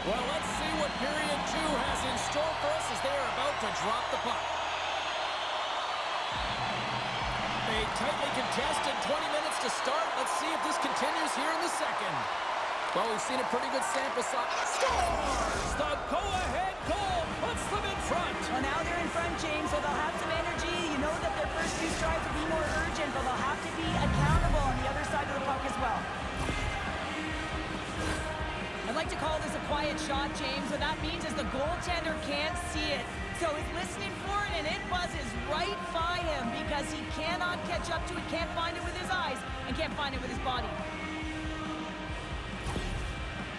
Well, let's see what period 2 has in store for us as they are about to drop the puck. A tightly contested 20 minutes to start. Let's see if this continues here in the second. Well, we've seen a pretty good sample size. Scores! The go-ahead goal puts them in front. Well, now they're in front, James, so they'll have some energy. You know that their first few strides will be more urgent, but they'll have to be accountable on the other side of the puck as well. I'd like to call this a quiet shot, James. What that means is the goaltender can't see it. So he's listening for it, and it buzzes right by him because he cannot catch up to it, can't find it with his eyes, and can't find it with his body.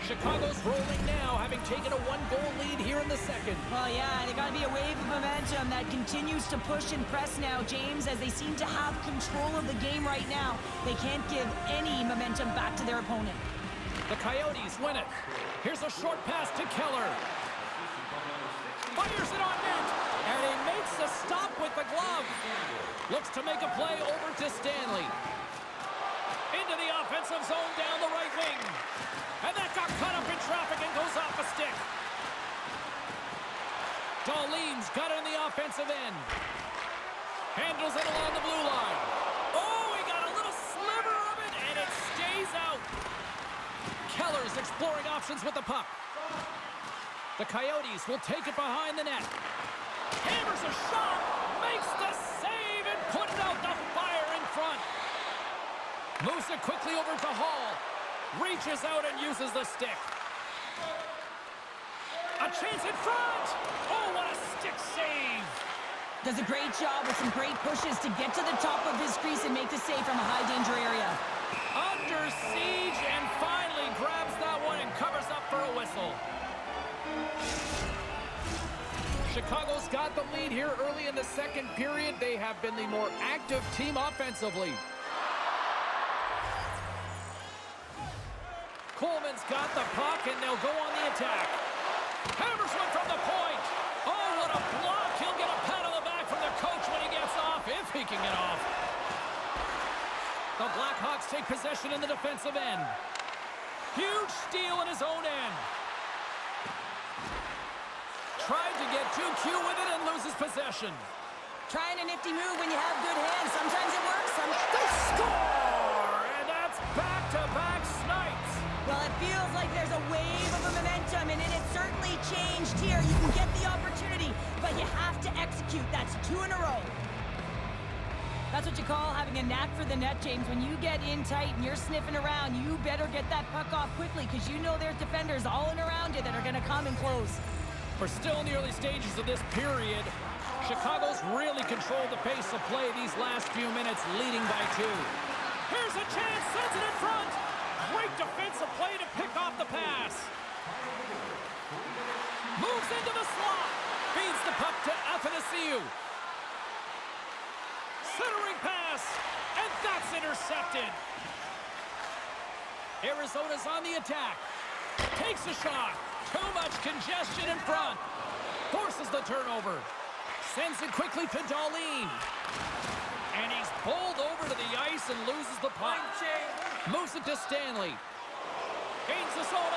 Chicago's rolling now, having taken a 1-goal lead here in the second. Well, yeah, they got to be a wave of momentum that continues to push and press now, James, as they seem to have control of the game right now. They can't give any momentum back to their opponent. The Coyotes win it. Here's a short pass to Keller. Fires it on net, and he makes a stop with the glove. Looks to make a play over to Stanley. Into the offensive zone down the right wing. And that got caught up in traffic and goes off a stick. Dahlin's got it in the offensive end. Handles it along the blue line. Oh, he got a little sliver of it, and it stays out. Keller's exploring options with the puck. The Coyotes will take it behind the net. Hammers a shot, makes the save, and put it out the fire in front. Moves it quickly over to Hall. Reaches out and uses the stick. A chance in front! Oh, what a stick save! Does a great job with some great pushes to get to the top of his crease and make the save from a high-danger area. Under siege and finally grabs that one and covers up for a whistle. Chicago's got the lead here early in the second period. They have been the more active team offensively. Coleman's got the puck, and they'll go on the attack. Hammers one from the point. Oh, what a block. He'll get a pat on the back from the coach when he gets off, if he can get off. The Blackhawks take possession in the defensive end. Huge steal in his own end. Tried to get too cute with it and loses possession. Trying a nifty move when you have good hands. Sometimes it works. They score! And that's back-to-back snipes. Well, it feels like there's a wave of momentum, and it has certainly changed here. You can get the opportunity, but you have to execute. That's 2 in a row. That's what you call having a knack for the net, James. When you get in tight and you're sniffing around, you better get that puck off quickly because you know there's defenders all in around you that are going to come and close. We're still in the early stages of this period. Chicago's really controlled the pace of play these last few minutes, leading by 2. Here's a chance, sends it in front. Great defensive play to pick off the pass. Moves into the slot. Feeds the puck to Athanasiou. Centering pass, and that's intercepted. Arizona's on the attack. Takes a shot. Too much congestion in front. Forces the turnover. Sends it quickly to Dahlin. And he's bowled over to the ice and loses the puck. Moves it to Stanley. Gains the zone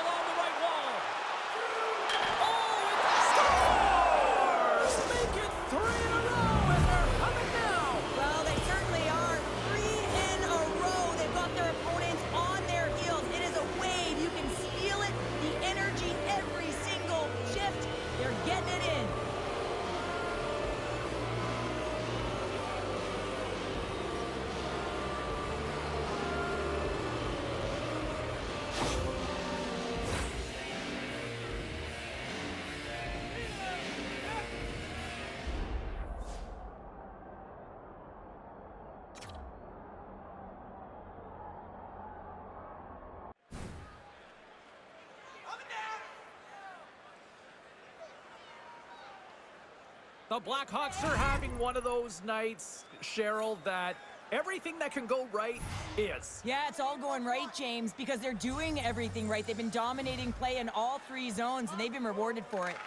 The Blackhawks are having one of those nights, Cheryl, that everything that can go right is. Yeah, it's all going right, James, because they're doing everything right. They've been dominating play in all three zones, and they've been rewarded for it.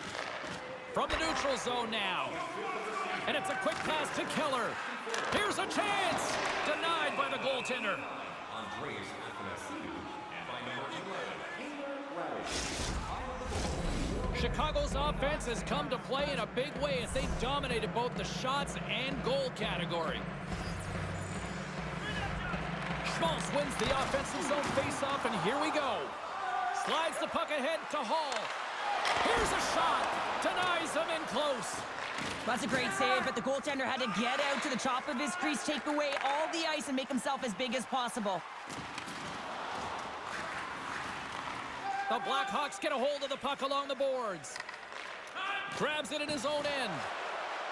From the neutral zone now. And it's a quick pass to Keller. Here's a chance! Denied by the goaltender. Chicago's offense has come to play in a big way as they dominated both the shots and goal category. Schmaltz wins the offensive zone faceoff, and here we go. Slides the puck ahead to Hall. Here's a shot. Denies him in close. That's a great save, but the goaltender had to get out to the top of his crease, take away all the ice, and make himself as big as possible. The Blackhawks get a hold of the puck along the boards. Grabs it in his own end.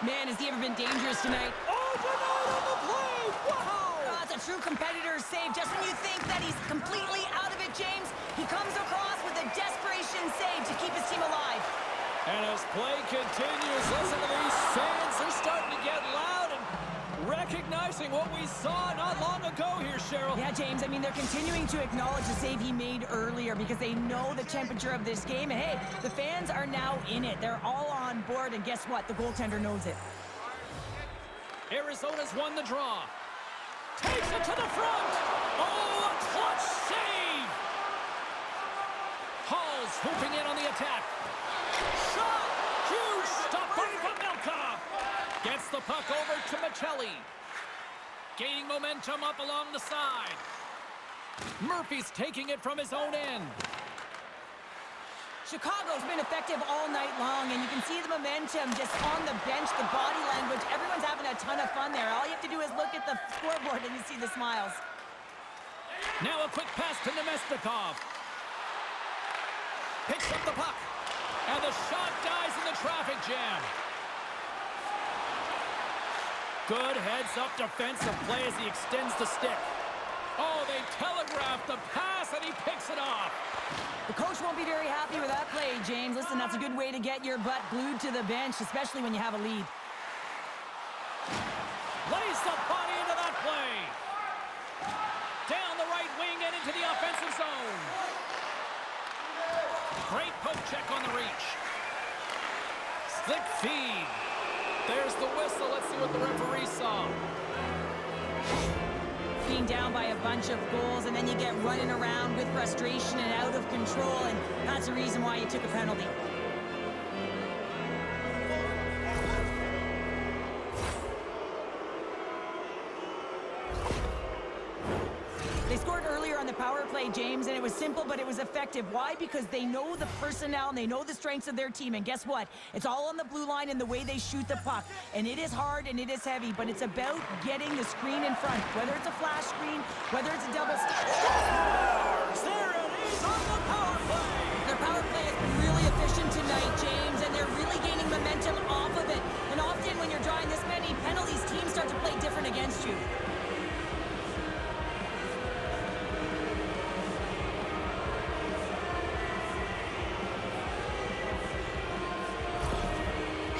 Man, has he ever been dangerous tonight? Oh, denied on the play! Wow! That's a true competitor's save. Just when you think that he's completely out of it, James, he comes across with a desperation save to keep his team alive. And as play continues, listen to these fans. They're starting to get loud and recognizing what we saw not long ago here, Cheryl. Yeah, James, I mean, they're continuing to acknowledge the save he made earlier because they know the temperature of this game. And hey, the fans are now in it. They're all on board, and guess what? The goaltender knows it. Arizona's won the draw. Takes it to the front. Oh, a clutch save. Hall's hooping in on the attack. Shot! Huge stop by Pavelka. Gets the puck over to Michelli. Gaining momentum up along the side. Murphy's taking it from his own end. Chicago's been effective all night long, and you can see the momentum just on the bench, the body language. Everyone's having a ton of fun there. All you have to do is look at the scoreboard and you see the smiles. Now a quick pass to Nemestikov. Picks up the puck. And the shot dies in the traffic jam. Good heads-up defensive play as he extends the stick. Oh, they telegraphed the pass, and he picks it off. The coach won't be very happy with that play, James. Listen, that's a good way to get your butt glued to the bench, especially when you have a lead. Lays the body into that play. Down the right wing and into the offensive zone. Great poke check on the reach. Slick feed. There's the whistle. Let's see what the referee saw. Being down by a bunch of goals, and then you get running around with frustration and out of control, and that's the reason why you took a penalty. They scored earlier on the power play, James, and it was simple, but it was effective. Why? Because they know the personnel and they know the strengths of their team. And guess what? It's all on the blue line and the way they shoot the puck. And it is hard and it is heavy, but it's about getting the screen in front. Whether it's a flash screen, whether it's a double stick. There it is on the power play. Their power play has been really efficient tonight, James, and they're really gaining momentum off of it. And often when you're drawing this many penalties, teams start to play different against you.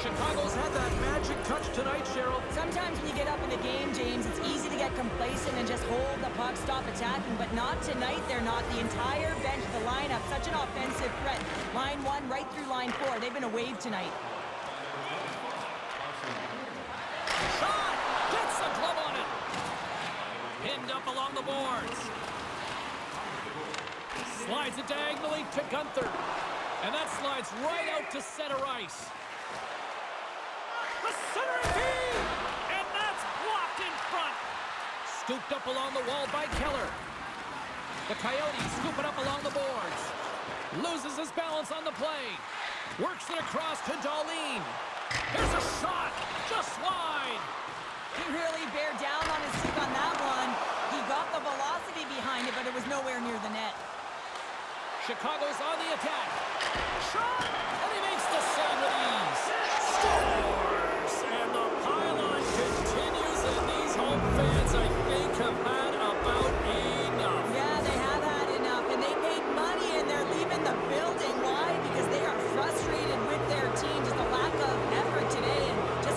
Chicago's had that magic touch tonight, Cheryl. Sometimes when you get up in the game, James, it's easy to get complacent and just hold the puck, stop attacking, but not tonight. They're not. The entire bench, the lineup, such an offensive threat. Line 1 right through line 4. They've been a wave tonight. Shot! Gets a glove on it. Pinned up along the boards. Slides it diagonally to Gunther. And that slides right out to center ice. The centering feed! And that's blocked in front. Scooped up along the wall by Keller. The Coyotes scoop it up along the boards. Loses his balance on the play. Works it across to Dahlin. Here's a shot. Just wide. He really bared down on his stick on that one. He got the velocity behind it, but it was nowhere near the net. Chicago's on the attack. Shot! And he makes the save with ease. Scores! And the pylon continues, and these home fans, I think, have had about enough. Yeah, they have had enough, and they paid money, and they're leaving the building. Why? Because they are frustrated with their team. Just a lack of effort today, and just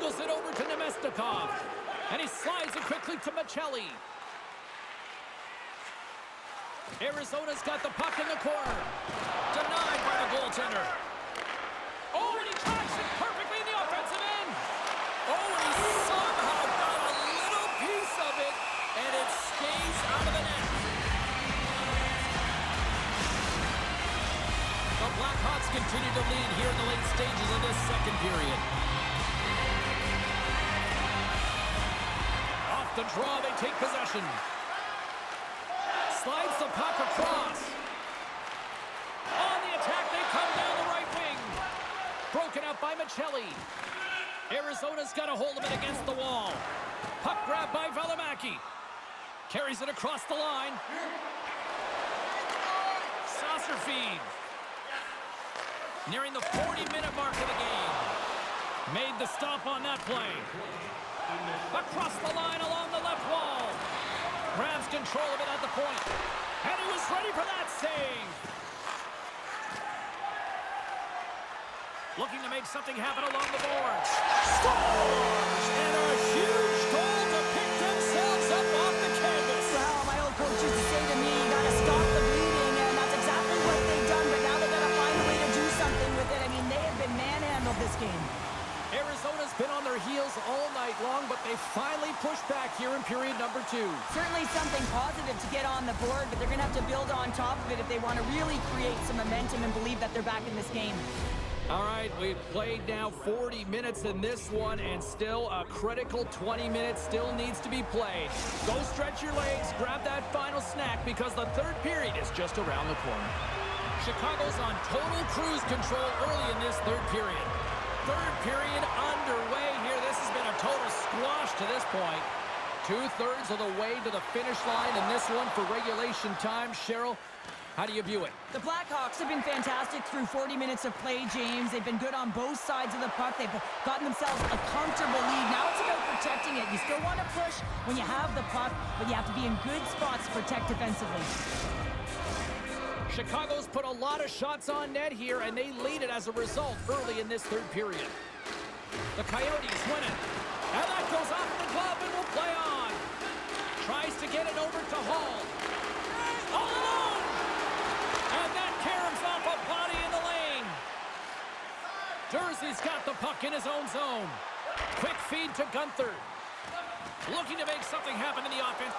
Dribbles it over to Nemestikov. And he slides it quickly to Maccelli. Arizona's got the puck in the corner. Denied by the goaltender. Oh, and he tries it perfectly in the offensive end. Oh, and he somehow got a little piece of it, and it stays out of the net. The Blackhawks continue to lead here in the late stages of this second period. Off the draw, they take possession. Slides the puck across. On the attack, they come down the right wing. Broken out by Maccelli. Arizona's got a hold of it against the wall. Puck grab by Valimaki. Carries it across the line. Saucer feed. Nearing the 40-minute mark of the game. Made the stop on that play. Across the line along the left wall. Grabs control of it at the point. And he was ready for that save. Looking to make something happen along the boards. Scores! And a huge goal to pick themselves up off the canvas. Well, my old coach used to say to me, you gotta stop the bleeding, and that's exactly what they've done, but now they gotta find a way to do something with it. I mean, they have been manhandled this game. Arizona's been on their heels all night long, but they finally pushed back here in period number 2. Certainly something positive to get on the board, but they're gonna have to build on top of it if they want to really create some momentum and believe that they're back in this game. All right, we've played now 40 minutes in this one, and still a critical 20 minutes still needs to be played. Go stretch your legs, grab that final snack, because the third period is just around the corner. Chicago's on total cruise control early in this third period. Third period underway here. This has been a total squash to this point. 2/3 of the way to the finish line in this one for regulation time. Cheryl, how do you view it? The Blackhawks have been fantastic through 40 minutes of play, James. They've been good on both sides of the puck. They've gotten themselves a comfortable lead. Now it's about protecting it. You still want to push when you have the puck, but you have to be in good spots to protect defensively. Chicago's put a lot of shots on net here, and they lead it as a result early in this third period. The Coyotes win it. And that goes off the glove and will play on. Tries to get it over to Hall. All alone! And that caroms off a body in the lane. Jersey's got the puck in his own zone. Quick feed to Gunther. Looking to make something happen in the offense.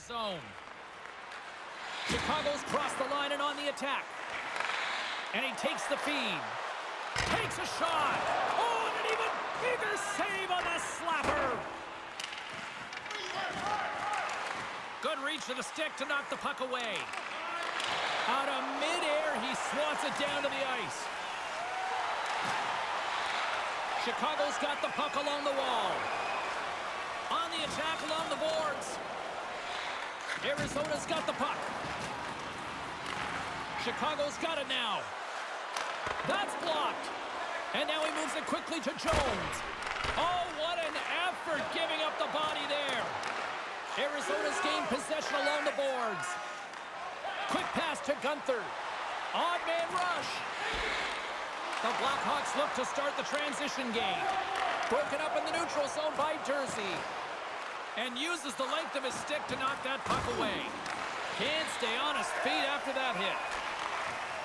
Zone. Chicago's crossed the line and on the attack. And he takes the feed. Takes a shot. Oh, and an even bigger save on the slapper. Good reach to the stick to knock the puck away. Out of midair, he swats it down to the ice. Chicago's got the puck along the wall. On the attack along the boards. Arizona's got the puck. Chicago's got it now. That's blocked. And now he moves it quickly to Jones. Oh, what an effort giving up the body there. Arizona's gained possession along the boards. Quick pass to Gunther. Odd man rush. The Blackhawks look to start the transition game. Broken up in the neutral zone by Jersey. And uses the length of his stick to knock that puck away. Can't stay on his feet after that hit.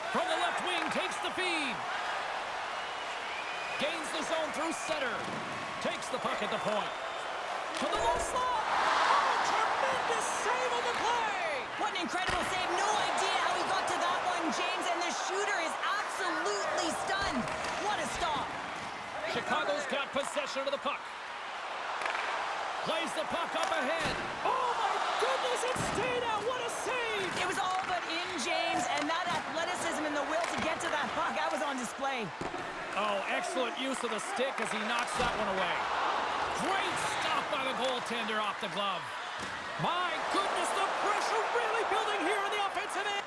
From the left wing, takes the feed. Gains the zone through center. Takes the puck at the point. To the low slot. Oh, tremendous save on the play. What an incredible save. No idea how he got to that one, James. And the shooter is absolutely stunned. What a stop. Chicago's got possession of the puck. Plays the puck up ahead. Oh, my goodness, it stayed out. What a save. It was all but in, James. And that athleticism and the will to get to that puck, that was on display. Oh, excellent use of the stick as he knocks that one away. Great stop by the goaltender off the glove. My goodness, the pressure really building here in the offensive end.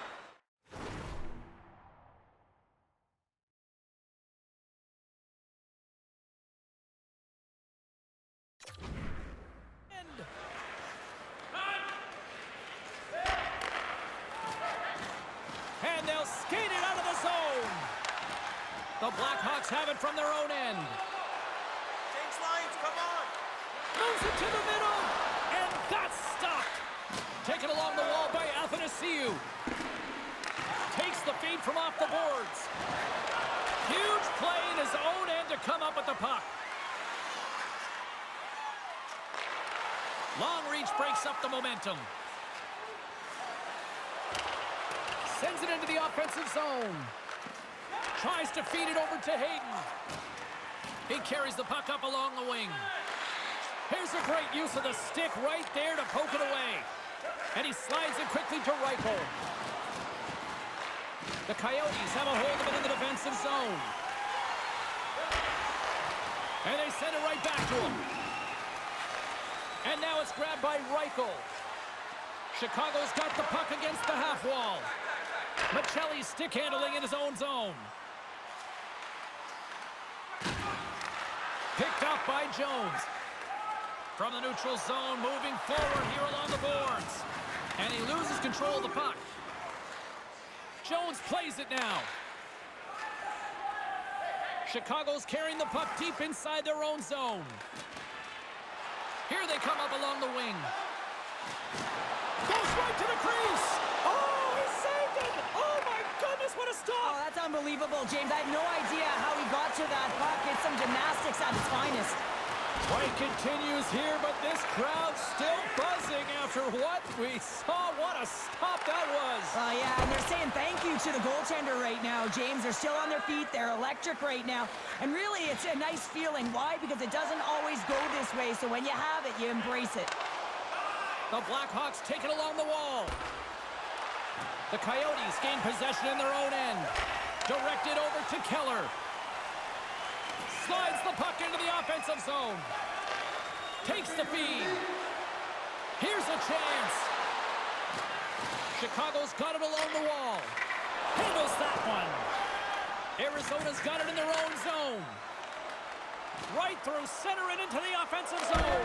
And they'll skate it out of the zone. The Blackhawks have it from their own end. Change lines, come on! Moves it to the middle, and that's stopped. Taken along the wall by Athanasiou. Takes the feed from off the boards. Huge play in his own end to come up with the puck. Long reach breaks up the momentum. Sends it into the offensive zone. Tries to feed it over to Hayden. He carries the puck up along the wing. Here's a great use of the stick right there to poke it away. And he slides it quickly to Reichel. The Coyotes have a hold of it in the defensive zone. And they send it right back to him. And now it's grabbed by Reichel. Chicago's got the puck against the half wall. Michelli's stick handling in his own zone. Picked up by Jones. From the neutral zone, moving forward here along the boards. And he loses control of the puck. Jones plays it now. Chicago's carrying the puck deep inside their own zone. Here they come up along the wing. Goes right to the crease. Oh, he saved it. Oh, my goodness, what a Oh, stop. that's unbelievable, James. I have no idea how he got to that puck. It's some gymnastics at its finest. Fight continues here, but this crowd still buzzing after what we saw. What a stop that was. Yeah, and they're saying thank you to the goaltender right now, James. They're still on their feet. They're electric right now. And really, it's a nice feeling. Why? Because it doesn't always go this way, so when you have it, you embrace it. The Blackhawks take it along the wall. The Coyotes gain possession in their own end. Directed over to Keller. Slides the puck into the offensive zone. Takes the feed. Here's a chance. Chicago's got it along the wall. Handles that one. Arizona's got it in their own zone. Right through center and into the offensive zone.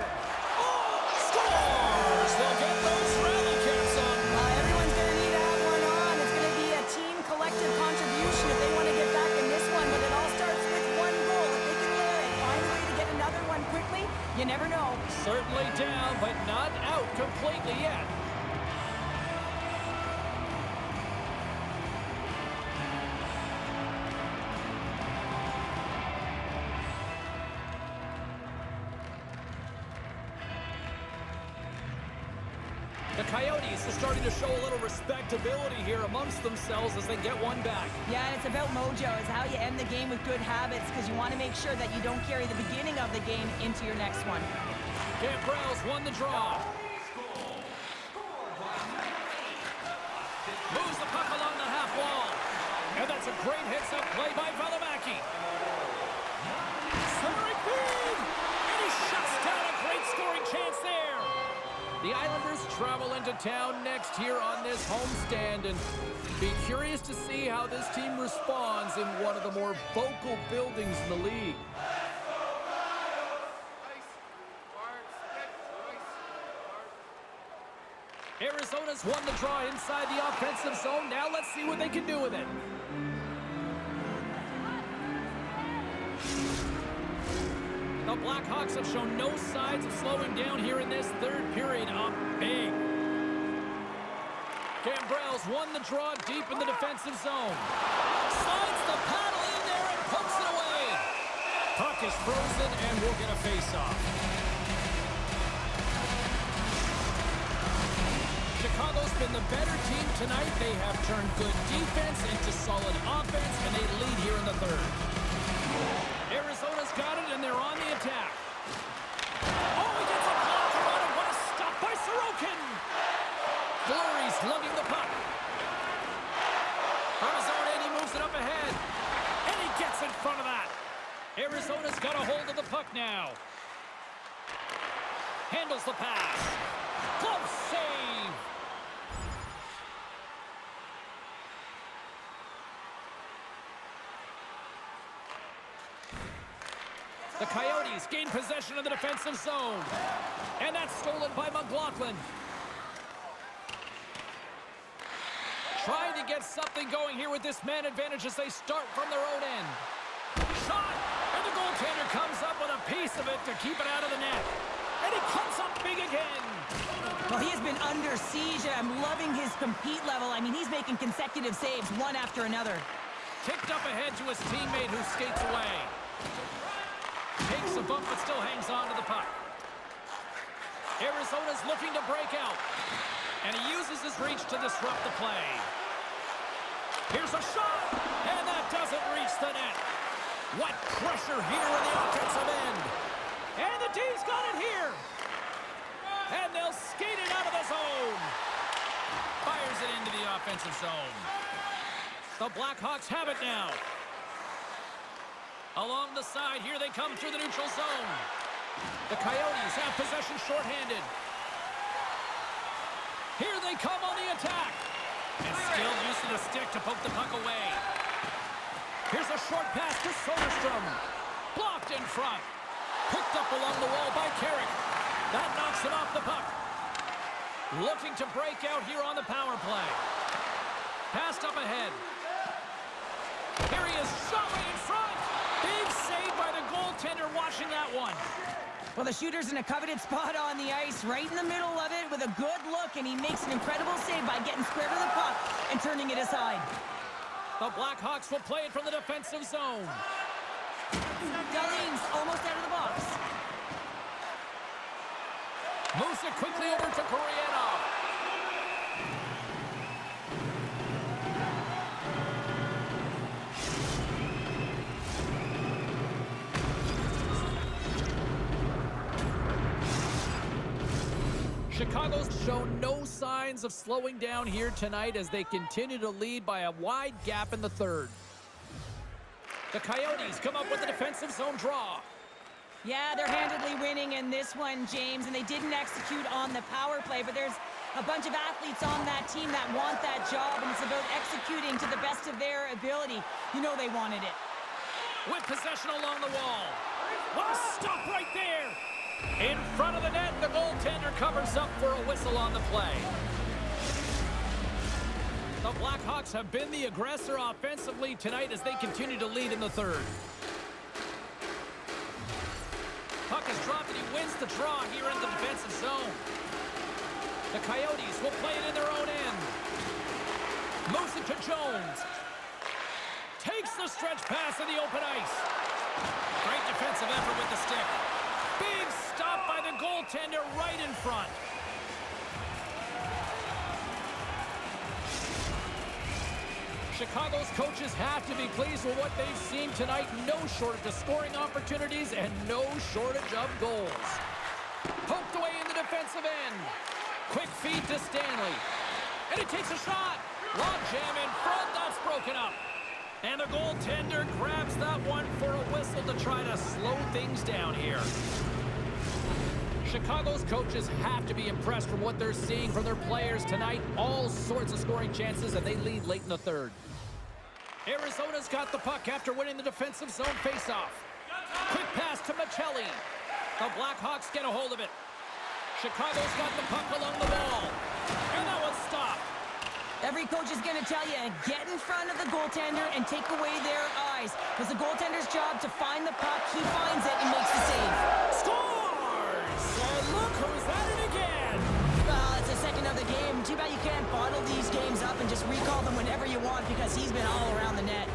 Oh, scores! They'll get those rally caps on. Everyone's going to need to have one on. It's going to be a team collective contribution if they want to get back in this one. But it all starts with one goal. If they can layer it, find a way to get another one quickly, you never know. Certainly down, but not out completely yet. The Coyotes are starting to show a little respectability here amongst themselves as they get one back. Yeah, and it's about mojo. It's how you end the game with good habits because you want to make sure that you don't carry the beginning of the game into your next one. Gambrell's won the draw. Moves the puck along the half wall. And that's a great hits-up play by Valimaki. Centering feed! And he shuts down a great scoring chance there. The Islanders travel into town next here on this homestand, and be curious to see how this team responds in one of the more vocal buildings in the league. Arizona's won the draw inside the offensive zone. Now let's see what they can do with it. The Blackhawks have shown no signs of slowing down here in this third period. Up big. Gambrell's won the draw deep in the defensive zone. Slides the paddle in there and pokes it away. Puck is frozen and we'll get a face-off. Chicago's been the better team tonight. They have turned good defense into solid offense, and they lead here in the third. Arizona's got it, and they're on the attack. Oh, he gets a blocker on it. What a stop by Sorokin. Fleury's lugging the puck. From his own end, he moves it up ahead. And he gets in front of that. Arizona's got a hold of the puck now. Handles the pass. Close save. The Coyotes gain possession of the defensive zone. And that's stolen by McLaughlin. Trying to get something going here with this man advantage as they start from their own end. Shot! And the goaltender comes up with a piece of it to keep it out of the net. And he comes up big again. Well, he has been under siege. I'm loving his compete level. I mean, he's making consecutive saves one after another. Kicked up ahead to his teammate who skates away. Takes a bump but still hangs on to the puck. Arizona's looking to break out. And he uses his reach to disrupt the play. Here's a shot! And that doesn't reach the net. What pressure here in the offensive end. And the D's got it here. And they'll skate it out of the zone. Fires it into the offensive zone. The Blackhawks have it now. Along the side, here they come through the neutral zone. The Coyotes have possession shorthanded. Here they come on the attack. And still use of the stick to poke the puck away. Here's a short pass to Soderstrom. Blocked in front. Picked up along the wall by Carrick. That knocks him off the puck. Looking to break out here on the power play. Passed up ahead. Here he is, shot right in front. Big save by the goaltender watching that one. Well, the shooter's in a coveted spot on the ice, right in the middle of it with a good look, and he makes an incredible save by getting square to the puck and turning it aside. The Blackhawks will play it from the defensive zone. Dahlin's almost out of the box. Moves it quickly over to Gurianov. Chicago's shown no signs of slowing down here tonight as they continue to lead by a wide gap in the third. The Coyotes come up with a defensive zone draw. Yeah, they're handedly winning in this one, James, and they didn't execute on the power play, but there's a bunch of athletes on that team that want that job, and it's about executing to the best of their ability. You know they wanted it. With possession along the wall. What a stop right there! In front of the net, the goaltender covers up for a whistle on the play. The Blackhawks have been the aggressor offensively tonight as they continue to lead in the third. Puck is dropped and he wins the draw here in the defensive zone. The Coyotes will play it in their own end. Moves it to Jones. Takes the stretch pass in the open ice. Great defensive effort with the stick. Big stop by the goaltender right in front. Chicago's coaches have to be pleased with what they've seen tonight. No shortage of scoring opportunities and no shortage of goals. Poked away in the defensive end. Quick feed to Stanley. And he takes a shot. Log jam in front. That's broken up. And the goaltender grabs that one for a whistle to try to slow things down here. Chicago's coaches have to be impressed from what they're seeing from their players tonight. All sorts of scoring chances, and they lead late in the third. Arizona's got the puck after winning the defensive zone faceoff. Quick pass to Michelli. The Blackhawks get a hold of it. Chicago's got the puck along the wall. And that one's stopped. Every coach is going to tell you, get in front of the goaltender and take away their eyes. It's the goaltender's job to find the puck. He finds it and makes the save. Scores! And look who's at it again! Well, it's the second of the game. Too bad you can't bottle these games up and just recall them whenever you want because he's been all around the net.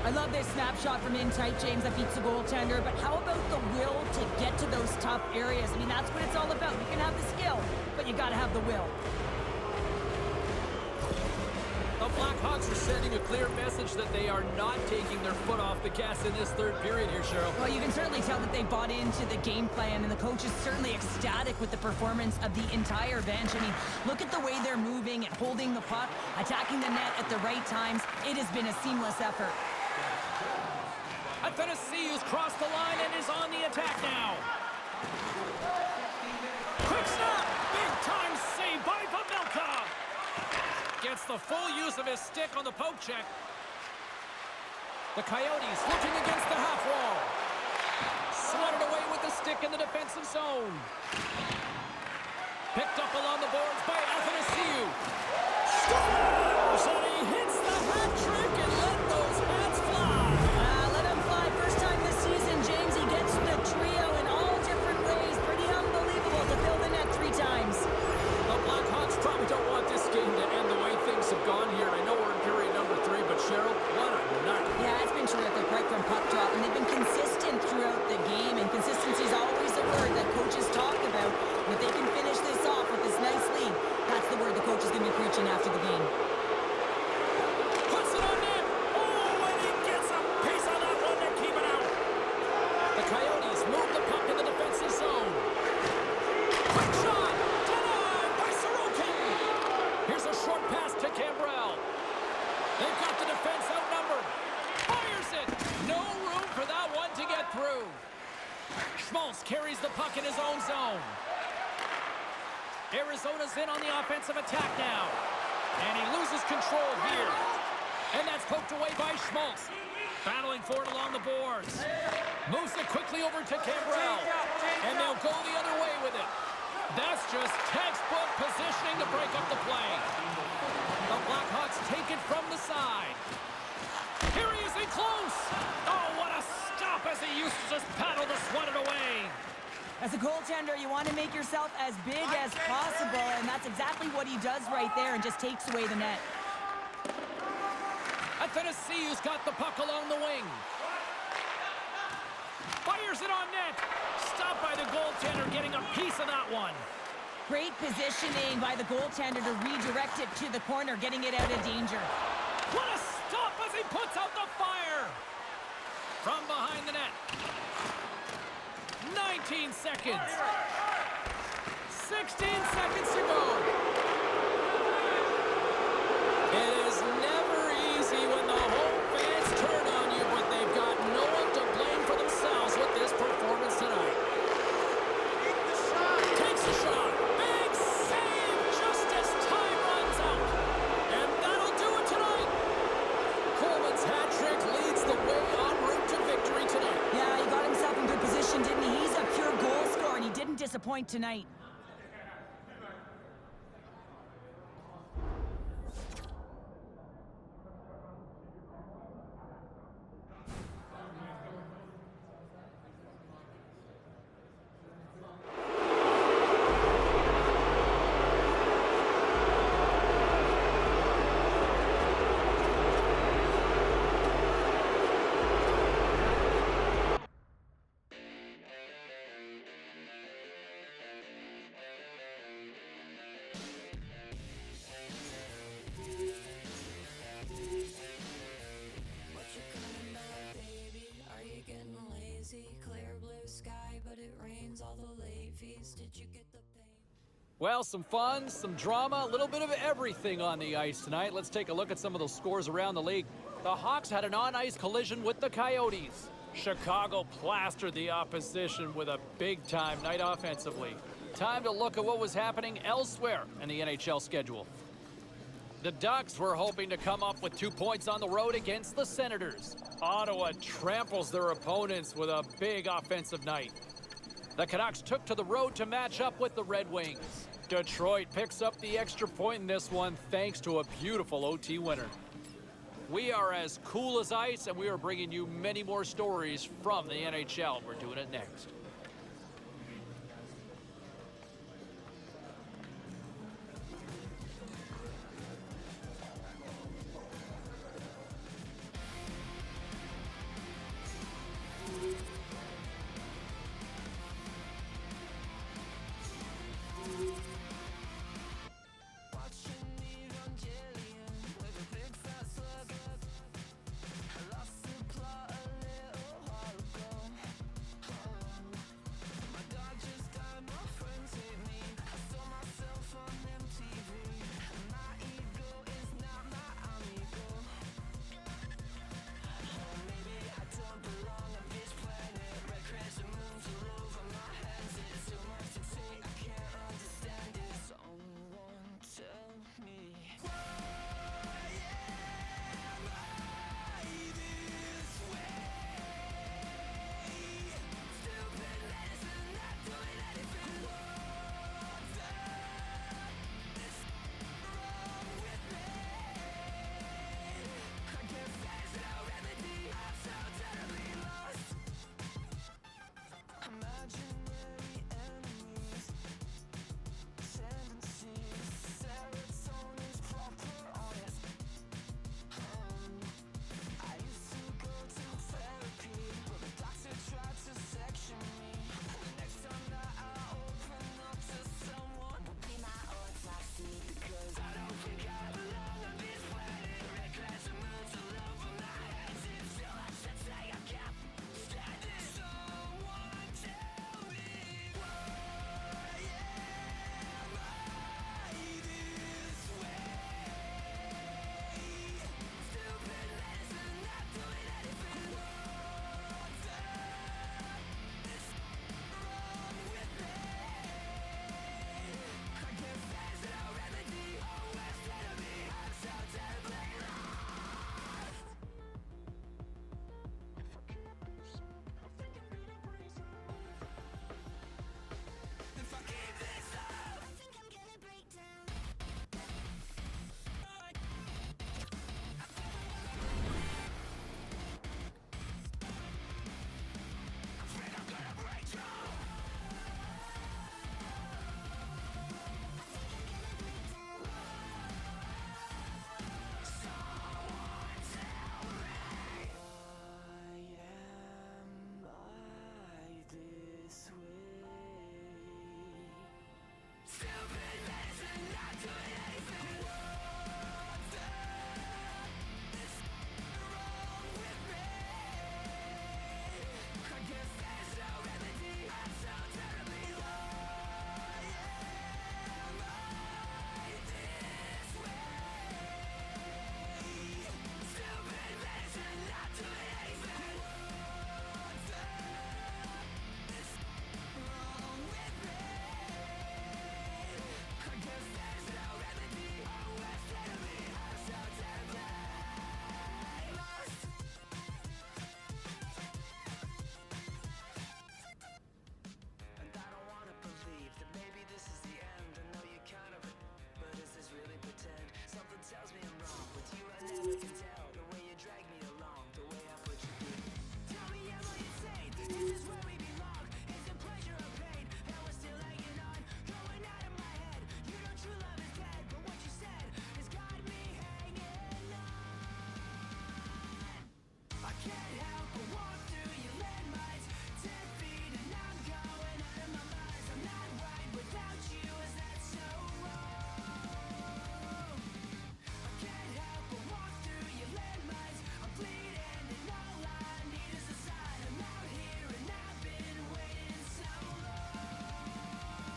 I love this snapshot from in tight, James, that beats the goaltender, but how about the will to get to those tough areas? I mean, that's what it's all about. You can have the skill, but you got to have the will. The Blackhawks are sending a clear message that they are not taking their foot off the gas in this third period here, Cheryl. Well, you can certainly tell that they bought into the game plan, and the coach is certainly ecstatic with the performance of the entire bench. I mean, look at the way they're moving and holding the puck, attacking the net at the right times. It has been a seamless effort. Athanasiou's crossed the line and is on the attack now. Quick snap! Big time save by Pavelka! Gets the full use of his stick on the poke check. The Coyotes looking against the half wall. Sweated away with the stick in the defensive zone. Picked up along the boards by Athanasiou. Scores! And he hits the hat trick and let those hats fly. Let him fly. First time this season, James. He gets the trio in all different ways. Pretty unbelievable to fill the net 3 times. The Blackhawks probably don't want this game to end the way things have gone here. I know we're in period number 3, but Cheryl, what a night. Yeah, it's been terrific right from puck drop, and they've been consistent throughout the game, and consistency is always a word that coaches talk about. If they can finish this off with this nice lead, that's the word the coach is going to be preaching after the game. Puts it on net. Oh, and he gets a piece of that one to keep it out. The Coyotes move the puck in the defensive zone. Quick shot. Denied by Sorokin. Here's a short pass to Cambrell. They've got the defense outnumbered. Fires it. No room for that one to get through. Schmaltz carries the puck in his own zone. Arizona's in on the offensive attack now. And he loses control here. And that's poked away by Schmaltz. Battling for it along the boards. Moves it quickly over to Cambrell. And they'll go the other way with it. That's just textbook positioning to break up the play. The Blackhawks take it from the side. Here he is in close. Oh, what a stop as he used to just paddle to swat it away. As a goaltender, you want to make yourself as big as possible, and that's exactly what he does right there and just takes away the net. Athanasiou's got the puck along the wing. Fires it on net. Stopped by the goaltender, getting a piece of that one. Great positioning by the goaltender to redirect it to the corner, getting it out of danger. What a stop as he puts out the fire. From behind the net. 19 seconds. 16 seconds to go. It is never easy when the home fans turn on you, but they've got no one to blame for themselves with this performance tonight. Takes a shot. Big save just as time runs out. And that'll do it tonight. Coleman's hat trick leads the way en route to victory tonight. Yeah, he got himself in good position, didn't he? He's a pure goal scorer, and he didn't disappoint tonight. Well, some fun, some drama, a little bit of everything on the ice tonight. Let's take a look at some of those scores around the league. The Hawks had an on-ice collision with the Coyotes. Chicago plastered the opposition with a big-time night offensively. Time to look at what was happening elsewhere in the NHL schedule. The Ducks were hoping to come up with 2 points on the road against the Senators. Ottawa tramples their opponents with a big offensive night. The Canucks took to the road to match up with the Red Wings. Detroit picks up the extra point in this one thanks to a beautiful OT winner. We are as cool as ice, and we are bringing you many more stories from the NHL. We're doing it next.